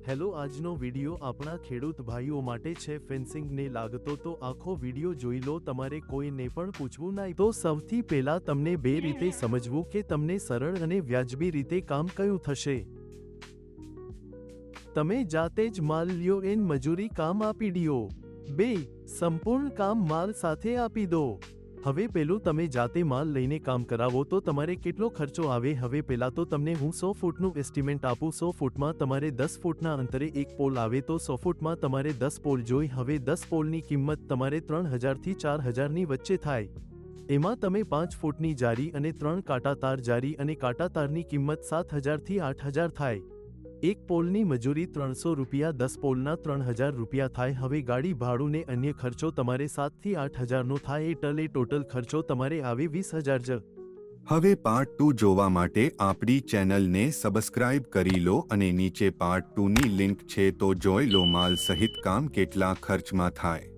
Hello, આજનો video આપણા ખેડૂત ભાઈઓ માટે છે। ફેન્સિંગને લાગતો તો આખો વિડિયો જોઈ લો, તમારે કોઈને પણ પૂછવું નહીં। તો સૌથી પહેલા તમને બે રીતે સમજવું કે તમને સરળ અને વ્યાજબી રીતે કામ કયું થશે। તમે જાતે જ માલ લ્યો એન મજૂરી કામ આપી દ્યો। 2. સંપૂર્ણ કામ માલ સાથે આપી દો। હવે પેલું તમે જાતે માલ લઈને કામ કરાવો તો તમારે કેટલો ખર્ચો આવે। હવે પહેલા તો તમને હું 100 ફૂટનું એસ્ટિમેટ આપું। 100 ફૂટમાં તમારે 10 ફૂટના અંતરે એક પોલ આવે તો 100 ફૂટમાં તમારે 10 પોલ જોઈ। હવે 10 પોલની કિંમત તમારે 3000 થી 4000 ની વચ્ચે થાય। એમાં તમે 5 ફૂટની જારી અને 3 કાંટા તાર જારી અને કાંટા તારની કિંમત 7000 થી 8000 થાય। એક પોલની મજૂરી 300 રૂપિયા, 10 પોલના 3000 રૂપિયા થાય। હવે ગાડી ભાડું ને અન્ય ખર્ચો તમારે 7 થી 8000 નો થાય। એટલે ટોટલ ખર્ચો તમારે આવે 20000 જ। હવે પાર્ટ 2 જોવા માટે આપણી ચેનલને સબસ્ક્રાઇબ કરી લો અને નીચે પાર્ટ 2 ની લિંક છે તો જોઈ લો માલ સહિત કામ કેટલા ખર્ચમાં થાય।